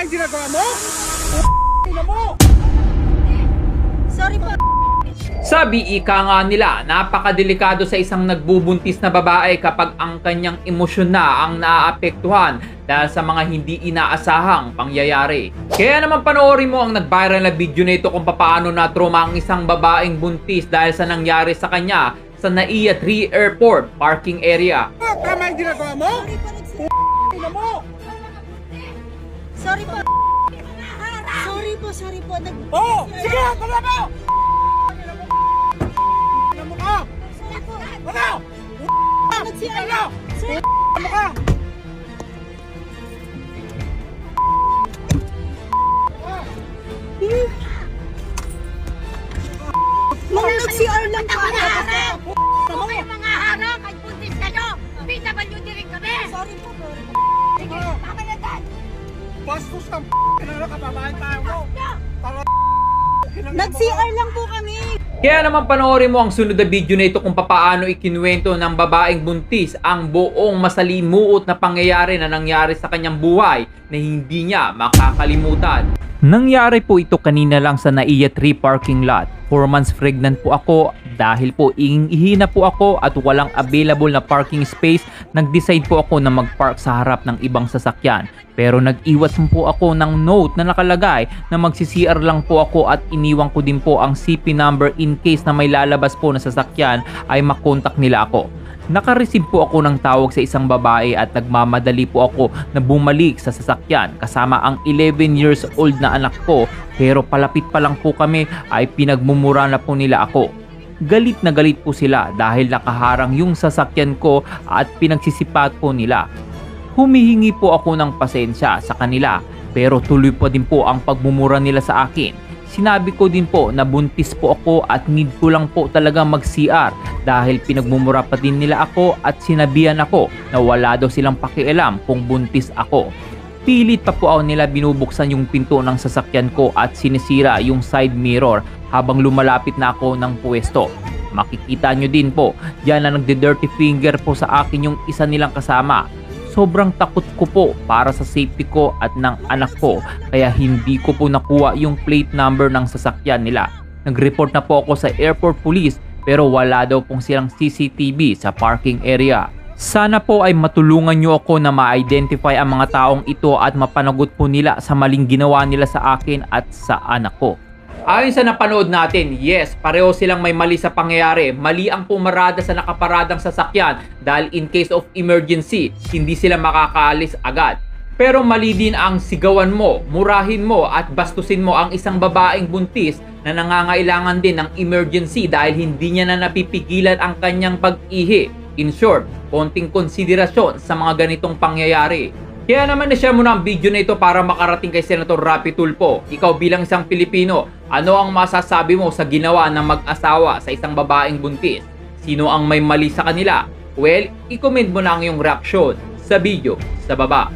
Tama yung ginagawa mo? Ina mo! Sorry po. Sabi ika nga nila, napakadelikado sa isang nagbubuntis na babae kapag ang kanyang emosyon na ang naaapektuhan dahil sa mga hindi inaasahang pangyayari. Kaya naman panoorin mo ang nag-viral na video na ito kung paano na-trauma ang isang babaeng buntis dahil sa nangyari sa kanya sa NAIA 3 Airport parking area. Tama yung ginagawa mo? Ina mo! Sorry po. Sorry po. Oh! Sige! Tala mo! Ina mo ka! Sorry po. Ano? Nag-CR Ano? Sir, Ano ka? mga nag-CR lang po. Kung may mga harang at buntis kayo, PWD rin kami! Sorry po. Sige, papayagan! Bastos ng kinala ka, babae tayo mo! Tara Nag-CR lang po kami. Kaya naman panoorin mo ang sunod na video na ito kung paano ikinuwento ng babaeng buntis ang buong masalimuot na pangyayari na nangyari sa kanyang buhay na hindi niya makakalimutan. Nangyari po ito kanina lang sa NAIA 3 parking lot. 4 months pregnant po ako dahil po ihina po ako at walang available na parking space. Nag-decide po ako na mag-park sa harap ng ibang sasakyan. Pero nag-iwas po ako ng note na nakalagay na magsi-CR lang po ako at iniwan ko din po ang CP number in case na may lalabas po na sasakyan ay makontak nila ako. Naka-receive po ako ng tawag sa isang babae at nagmamadali po ako na bumalik sa sasakyan kasama ang 11 years old na anak ko, pero palapit pa lang po kami ay pinagmumura na po nila ako. Galit na galit po sila dahil nakaharang yung sasakyan ko at pinagsisipat po nila. Humihingi po ako ng pasensya sa kanila pero tuloy pa din po ang pagmumura nila sa akin. Sinabi ko din po na buntis po ako at need ko lang po talaga mag-CR dahil pinagmumura pa din nila ako at sinabihan ako na wala daw silang pakialam kung buntis ako. Pilit pa po ako nila binubuksan yung pinto ng sasakyan ko at sinisira yung side mirror habang lumalapit na ako ng pwesto. Makikita nyo din po, diyan na nagde-dirty finger po sa akin yung isa nilang kasama. Sobrang takot ko po para sa safety ko at ng anak ko kaya hindi ko po nakuha yung plate number ng sasakyan nila. Nag-report na po ako sa airport police pero wala daw pong silang CCTV sa parking area. Sana po ay matulungan nyo ako na ma-identify ang mga taong ito at mapanagot po nila sa maling ginawa nila sa akin at sa anak ko. Ayon sa napanood natin, yes, pareho silang may mali sa pangyayari. Mali ang pumarada sa nakaparadang sasakyan dahil in case of emergency, hindi sila makakaalis agad. Pero mali din ang sigawan mo, murahin mo at bastusin mo ang isang babaeng buntis na nangangailangan din ng emergency dahil hindi niya na napipigilan ang kanyang pag-ihi. In short, konting konsiderasyon sa mga ganitong pangyayari. Kaya naman na-share mo na ang video na ito para makarating kay Senator Rapi Tulfo. Ikaw bilang isang Pilipino, ano ang masasabi mo sa ginawa ng mag-asawa sa isang babaeng buntis? Sino ang may mali sa kanila? Well, i-comment mo na ang iyong reaksyon sa video sa baba.